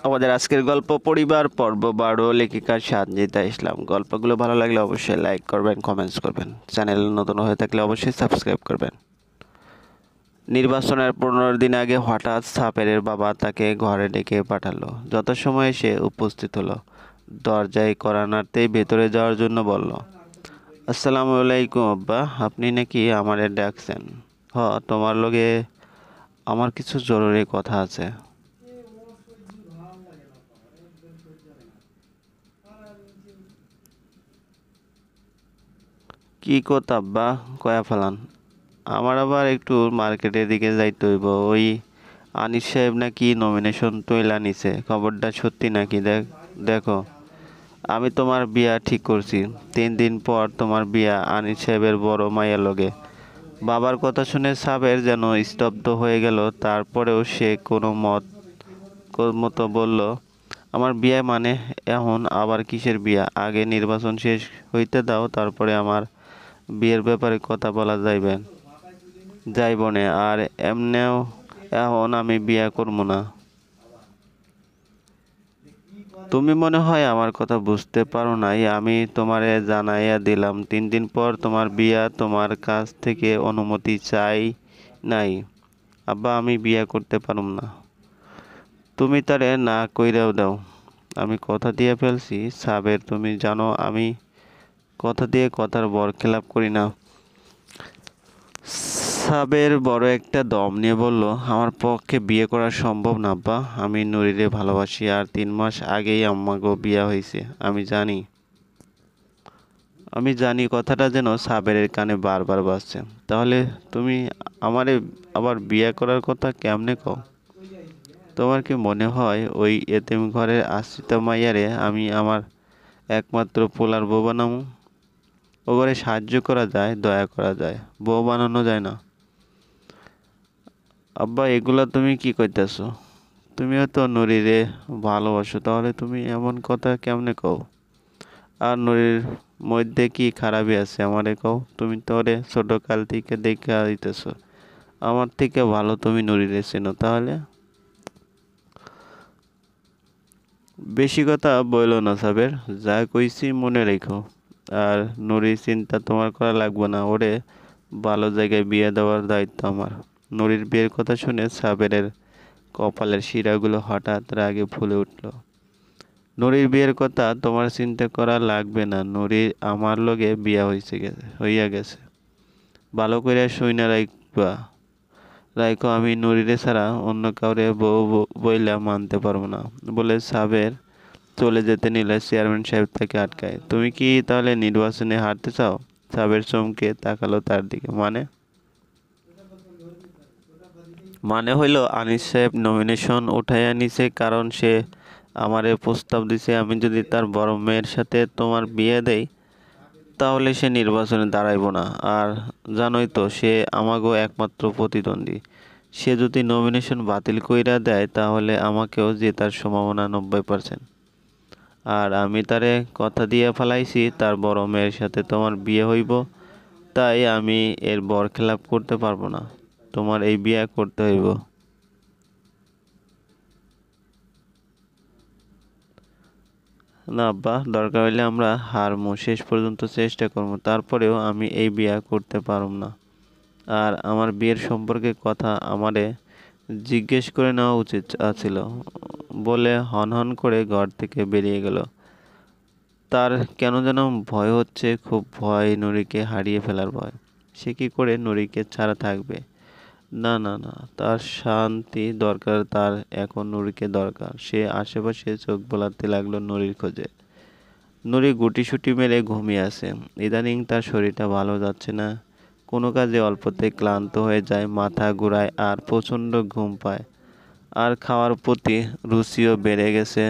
আমাদের আজকের গল্প পরিবার পর্ব 12, লেখিকা সানজিদা ইসলাম। গল্পগুলো ভালো লাগলে অবশ্যই লাইক করবেন, কমেন্টস করবেন। চ্যানেল নতুন হয়ে থাকলে অবশ্যই সাবস্ক্রাইব করবেন। নির্বাচনের 15 দিন আগে হঠাৎ সাপেরের বাবা তাকে ঘরে ডেকে পাঠালো। যথাসময়ে সে উপস্থিত হলো। দরজায় কড়া নাড়তেই ভেতরে যাওয়ার জন্য বলল, আসসালামু আলাইকুম আব্বা, আপনি নাকি আমারে ডাকছেন? তোমার লগে আমার কিছু জরুরি কথা আছে। কি কথা আব্বা, কয়া ফেলান। আমার আবার একটু মার্কেটের দিকে যাইতে হইব। ওই আনিস সাহেব নাকি নমিনেশন তৈলা নিছে, খবরটা সত্যি নাকি? দেখো, আমি তোমার বিয়া ঠিক করছি। 3 দিন পর তোমার বিয়া আনিস সাহেবের বড় মাইয়ার লগে। বাবার কথা শুনে সাবের যেন স্তব্ধ হয়ে গেল। তারপরেও সে কোনো মতো বলল, আমার বিয়ে মানে? এখন আবার কিসের বিয়া? আগে নির্বাচন শেষ হইতে দাও, তারপরে আমার বিয়ের ব্যাপারে কথা বলা যাইবনে। আর এমনেও এখন আমি বিয়া করবো না। তুমি মনে হয় আমার কথা বুঝতে পারো নাই। আমি তোমারে জানাইয়া দিলাম 3 দিন পর তোমার বিয়া। তোমার কাছ থেকে অনুমতি চাই নাই। আব্বা, আমি বিয়া করতে পারুম না। তুমি তারে না কইরাও দাও। আমি কথা দিয়ে ফেলছি সাবের, তুমি জানো আমি কথা দিয়ে কথার বরখেলাপ করি না। সাবের বড় একটা দম নিয়ে বলল, আমার পক্ষে বিয়ে করা সম্ভব না আব্বা। আমি নুরিরে ভালোবাসি, আর 3 মাস আগেই আম্মাগো বিয়া হয়েছে। আমি জানি কথাটা যেন সাবেরের কানে বারবার বাজছে। তাহলে তুমি আমারে আবার বিয়ে করার কথা কেমনে কও? তোমার কি মনে হয় ওই এতিম ঘরের আশ্রিত মাইয়ারে আমি আমার একমাত্র পোলার বউ বানামু? ও ঘরে সাহায্য করা যায়, দয়া করা যায়, বউ বানানো যায় না। আব্বা, এগুলা তুমি কি কইতাছো? তুমিও তো নুরিরে ভালোবাসো, তাহলে তুমি এমন কথা কেমনে কও? আর নুরির মধ্যে কি খারাপই আছে আমারে কও? তুমি তো ওরে ছোট কাল থেকে দেখা দিতেছো। আমার থেকে ভালো তুমি নুরিরে চেনো। তাহলে বেশি কথা বইলো না সাবের, যা কইছি মনে রেখো। আর নুরির চিন্তা তোমার করা লাগবে না। ওরে ভালো জায়গায় বিয়ে দেওয়ার দায়িত্ব আমার। নুরির বিয়ের কথা শুনে সাবেরের কপালের শিরাগুলো হঠাৎ রাগে ফুলে উঠল। নুরির বিয়ের কথা তোমার চিন্তা করা লাগবে না। নুরির আমার লগে বিয়া হইয়া গেছে। ভালো কইরা শুইনা রাইখো, আমি নুরিরে ছাড়া অন্য কাউরে বউ বইলা মানতে পারবো না। বলে সাবের চলে যেতে নিলে চেয়ারম্যান সাহেব তাকে আটকায়। তুমি কি তাহলে নির্বাচনে হারতে চাও? সাবের চমকে তাকালো তার দিকে। মানে হইল আনিস সাহেব নমিনেশন উঠাইয়া নিছে, কারণ সে আমারে প্রস্তাব দিছে আমি যদি তার বড় মেয়ের সাথে তোমার বিয়ে দেই তাহলে সে নির্বাচনে দাঁড়াইব না। আর জানোই তো সে আমাগো একমাত্র প্রতিদ্বন্দ্বী। সে যদি নমিনেশন বাতিল কইরা দেয় তাহলে আমাকেও জেতার সম্ভাবনা 90%। আর আমি তারে কথা দিয়ে ফেলাইছি তার বড় মেয়ের সাথে তোমার বিয়ে হইব। তাই আমি এর বরখেলাপ করতে পারবো না। তোমার এই বিয়ে করতে হইব। না আব্বা, দরকার হইলে আমরা হারমু, শেষ পর্যন্ত চেষ্টা করবো। তারপরেও আমি এই বিয়ে করতে পারুম না। আর আমার বিয়ের সম্পর্কে কথা আমারে জিজ্ঞেস করে নেওয়া উচিত ছিল, বলে হনহন করে ঘর থেকে বেরিয়ে গেল। তার কেন যেন ভয় হচ্ছে, খুব ভয়, নুরিকে হারিয়ে ফেলার ভয়। সে কি করে নুরিকে ছাড়া থাকবে? না না না, তার শান্তি দরকার, তার এখন নুরিকে দরকার। সে আশেপাশে চোখ বোলাতে লাগলো নুরির খোঁজে। নুরি গুটিসুটি মেরে ঘুমিয়ে আছে। ইদানিং তার শরীরটা ভালো যাচ্ছে না। কোনো কাজে অল্পতেই ক্লান্ত হয়ে যায়, মাথা ঘুরায় আর প্রচণ্ড ঘুম পায়। আর খাওয়ার প্রতি রুচিও বেড়ে গেছে।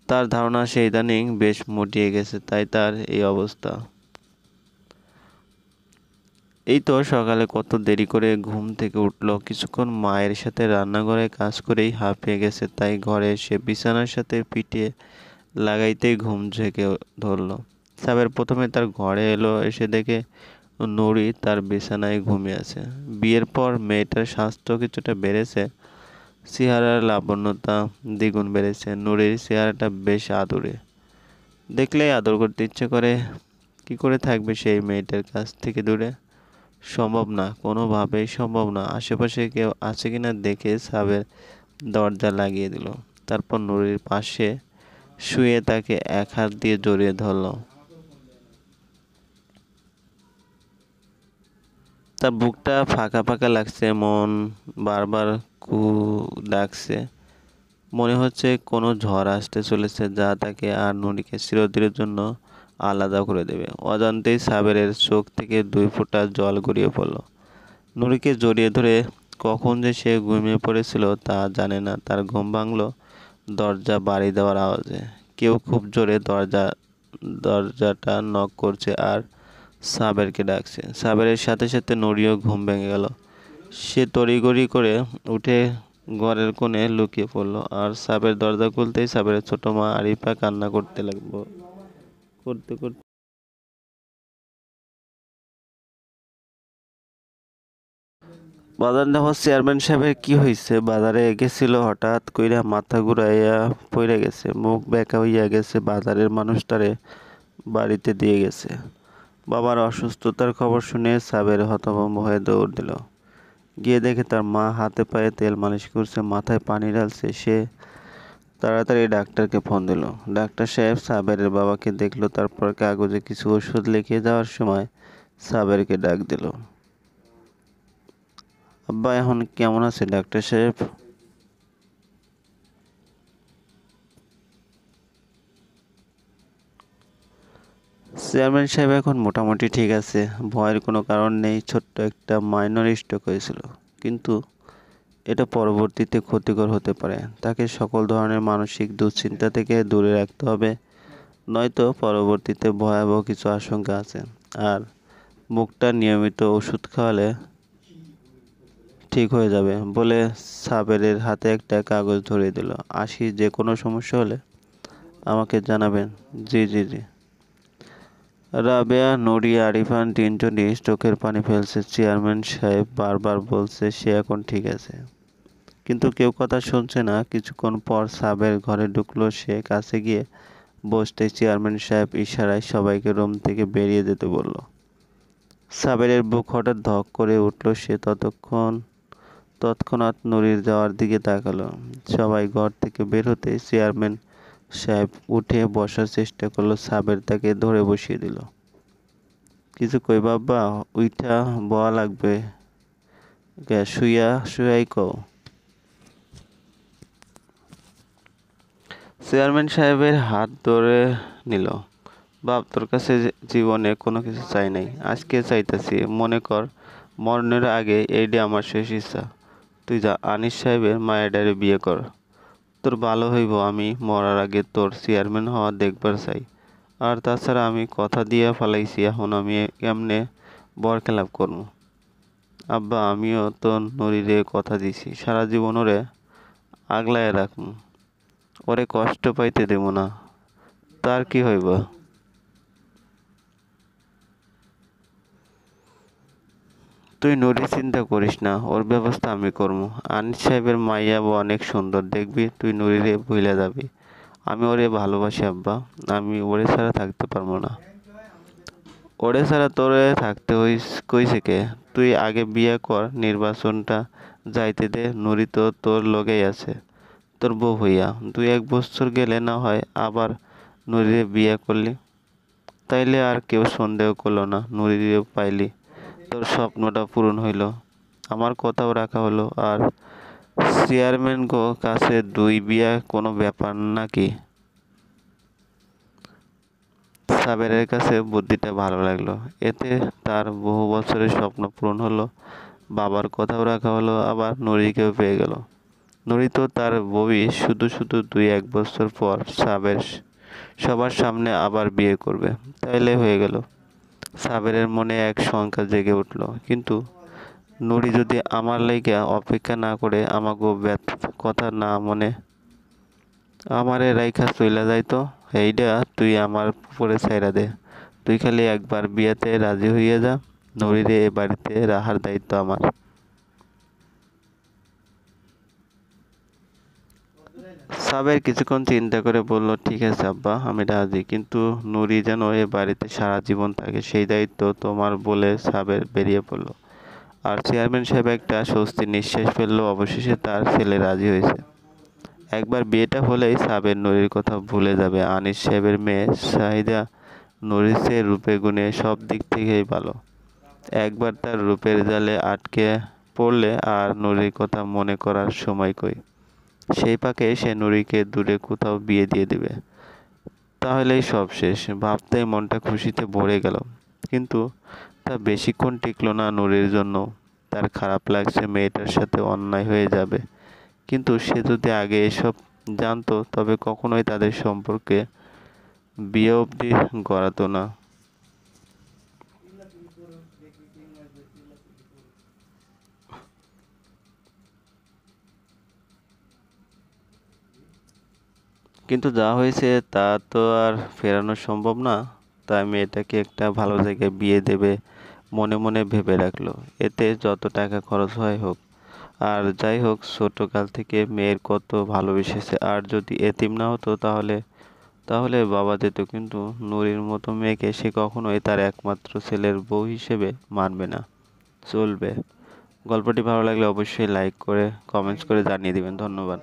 তার ধারণা সে ইদানিং বেশ মুটিয়ে গেছে, তাই তার এই অবস্থা। এই তো সকালে কত দেরি করে ঘুম থেকে উঠলো। কিছুক্ষণ মায়ের সাথে রান্নাঘরে কাজ করেই হাঁপিয়ে গেছে, তাই ঘরে এসে বিছানার সাথে পিঠে লাগাইতেই ঘুম ঝেঁকে ধরলো। সাবের প্রথমে তার ঘরে এলো, এসে দেখে নুরি তার বিছানায় ঘুমিয়ে আছে। বিয়ের পর মেয়েটার স্বাস্থ্য কিছুটা বেড়েছে। চেহারার লাবণ্যতা দ্বিগুণ বেড়েছে। নুরির চেহারাটা বেশ আদুরে, দেখলেই আদর করতে ইচ্ছে করে। কি করে থাকবে সেই মেয়েটার কাছ থেকে দূরে? সম্ভব না, কোনোভাবেই সম্ভব না। আশেপাশে কেউ আছে কিনা দেখে সাবের দরজা লাগিয়ে দিল। তারপর নুরির পাশে শুয়ে তাকে এক হাত দিয়ে জড়িয়ে ধরল। তার বুকটা ফাঁকা ফাঁকা লাগছে, মন বারবার কু ডাকছে। মনে হচ্ছে কোনো ঝড় আসতে চলেছে যা তাকে আর নুরিকে চিরদিনের জন্য আলাদা করে দেবে। অজান্তেই সাবেরের চোখ থেকে 2 ফোঁটা জল গড়িয়ে পড়ল। নুরিকে জড়িয়ে ধরে কখন যে সে ঘুমিয়ে পড়েছিল তা জানে না। তার ঘুম ভাঙল দরজা বাড়ি দেওয়ার আওয়াজে। কেউ খুব জোরে দরজাটা নক করছে আর সাবেরকে ডাকছে। সাবেরের সাথে সাথে নুরিও ঘুম ভেঙে গেল। সে তড়িঘড়ি করে উঠে ঘরের কোণে লুকিয়ে পড়ল। আর সাবের দরজা খুলতেই সাবেরের ছোট মা আরিফা কান্না করতে লাগলো। করতে করতে বাজার নেওয়া চেয়ারম্যান সাহেবের কি হইছে? বাজারে গেছিল, হঠাৎ কইরা মাথা ঘুরাইয়া পইরা গেছে, মুখ বেঁকা হইয়া গেছে। বাজারের মানুষটারে বাড়িতে দিয়ে গেছে। বাবার অসুস্থতার খবর শুনে সাবের হতভম্ব হয়ে দৌড় দিল। গিয়ে দেখে তার মা হাতে পায়ে তেল মালিশ করছে, মাথায় পানি ঢালছে। সে তাড়াতাড়ি ডাক্তারকে ফোন দিল। ডাক্তার সাহেব সাবেরের বাবাকে দেখলো, তারপর কাগজে কিছু ওষুধ লিখে যাওয়ার সময় সাবেরকে ডাক দিল। আব্বা এখন কেমন আছে ডাক্তার সাহেব? চেয়ারম্যান সাহেব এখন মোটামুটি ঠিক আছে, ভয়ের কোনো কারণ নেই। ছোট্ট একটা মাইনর স্ট্রোক হয়েছিল, কিন্তু এটা পরবর্তীতে ক্ষতিকর হতে পারে। তাকে সকল ধরনের মানসিক দুশ্চিন্তা থেকে দূরে রাখতে হবে, নয়তো পরবর্তীতে ভয়াবহ কিছু আশঙ্কা আছে। আর মুখটা নিয়মিত ওষুধ খাওয়ালে ঠিক হয়ে যাবে বলে সাবেরের হাতে একটা কাগজ ধরিয়ে দিল। আসি, যে কোনো সমস্যা হলে আমাকে জানাবেন। জি জি জি। রাবেয়া, নুরি, আরিফান তিনজনই চোখের পানি ফেলছে। চেয়ারম্যান সাহেব বারবার বলছে সে এখন ঠিক আছে, কিন্তু কেউ কথা শুনছে না। কিছুক্ষণ পর সাবের ঘরে ঢুকলো। সে কাছে গিয়ে বসতে চেয়ারম্যান সাহেব ইশারায় সবাইকে রুম থেকে বেরিয়ে যেতে বলল। সাবেরের বুক হঠাৎ ধক করে উঠল। সে তৎক্ষণাৎ নুরির যাওয়ার দিকে তাকালো। সবাই ঘর থেকে বের হতে চেয়ারম্যান সাহেব উঠে বসার চেষ্টা করলো। সাবের তাকে ধরে বসিয়ে দিল। কিছু কই বাবা? উইঠা বয়া লাগবে, শুয়াই কও। চেয়ারম্যান সাহেবের হাত ধরে নিল। বাপ, তোর কাছে জীবনে কোনো কিছু চাই নাই, আজকে চাইতাছি। মনে কর মরণের আগে এইডি আমার শেষ ইচ্ছা। তুই যা, আনিস সাহেবের মায়েডারে বিয়ে কর। তোর ভালো হইব। আমি মরার আগে তোর চেয়ারম্যান হওয়া দেখবার চাই। আর তাছাড়া আমি কথা দিয়া ফালাইছি, এখন আমি কেমনে বর খেলাপ করবো? আব্বা, আমিও তো নুরিরে কথা দিছি, সারা জীবন ওরে আগলায় রাখমু, ওরে কষ্ট পাইতে দেব না। তার কি হইব? তুই নুরি চিন্তা করিস না, ওর ব্যবস্থা আমি করবো। আনিস সাহেবের মাইয়া অনেক সুন্দর, দেখবি তুই নুরিরে ভুইলা যাবি। আমি ওরে ভালোবাসি আব্বা, আমি ওরে ছাড়া থাকতে পারবো না। ওরে ছাড়া তোরে থাকতে কইছে কে? তুই আগে বিয়ে কর, নির্বাচনটা যাইতে দে। নুরি তো তোর লগেই আছে, তোর বউ হইয়া। 2-1 বছর গেলে না হয় আবার নুরিরে বিয়ে করলি, তাইলে আর কেউ সন্দেহ করলো না। নুরিরে পাইলি, তোর স্বপ্নটা পূরণ হইল, আমার কথাও রাখা হলো। আর চেয়ারম্যান গো কাছে 2 বিয়া কোনো ব্যাপার নাকি? সাবেরের কাছে বুদ্ধিটা ভালো লাগলো। এতে তার বহু বছরের স্বপ্ন পূরণ হলো, বাবার কথাও রাখা হলো, আবার নুরিকেও পেয়ে গেল। নুরি তো তার বউই, শুধু শুধু 2-1 বছর পর সবার সামনে আবার বিয়ে করবে, তাইলে হয়ে গেল। সাবেরের মনে এক শঙ্কা জেগে উঠল, কিন্তু নুরি যদি আমার লাইগা অপেক্ষা না করে, আমাগো কথা না মনে আমারে রাইখা চইলা যাইতো, এইডা তুই আমার উপরে ছাইরা দে। তুই খালি একবার বিয়াতে রাজি হইয়া যা, নুরিরে এ বাড়িতে রাহার দায়িত্ব আমার। সাবের কিছুক্ষণ চিন্তা করে বলল, ঠিক আছে আব্বা, আমি রাজি, কিন্তু নুরি যেন এ বাড়িতে সারা জীবন থাকে সেই দায়িত্ব তোমার বলে সাবের বেরিয়ে পড়ল। আর চেয়ারম্যান সাহেব একটা স্বস্তির নিঃশ্বাস ফেললো। অবশেষে তার ছেলে রাজি হয়েছে। একবার বিয়েটা হলেই সাবের নুরির কথা ভুলে যাবে। আনিস সাহেবের মেয়ে শাহিদা নুরির চেয়ে রূপে গুণে সব দিক থেকেই ভালো। একবার তার রূপের জালে আটকে পড়লে আর নুরির কথা মনে করার সময় কই। সেই পাকে সে নুরিকে দূরে কোথাও বিয়ে দিয়ে দিবে। তাহলেই সব শেষ। ভাবতেই মনটা খুশিতে ভরে গেল। কিন্তু তা বেশিক্ষণ টিকলো না নুরির জন্য। তার খারাপ লাগছে মেয়েটার সাথে অন্যায় হয়ে যাবে। কিন্তু সে যদি আগে এসব জানতো তবে কখনোই তাদের সম্পর্কে বিয়ে অবধি গড়াতো না। কিন্তু যা হয়েছে তা তো আর ফেরানো সম্ভব না। তাই মেয়েটাকে একটা ভালো জায়গায় বিয়ে দেবে মনে মনে ভেবে রাখলো। এতে যত টাকা খরচ হয় হোক। আর যাই হোক, ছোটকাল থেকে মেয়ের কত ভালোবেসেছে। আর যদি এতিম না হতো তাহলে তাহলে বাবা দিত, কিন্তু নুরির মতো মেয়েকে সে কখনোই তার একমাত্র ছেলের বউ হিসেবে মানবে না, চলবে। গল্পটি ভালো লাগলে অবশ্যই লাইক করে কমেন্টস করে জানিয়ে দিবেন। ধন্যবাদ।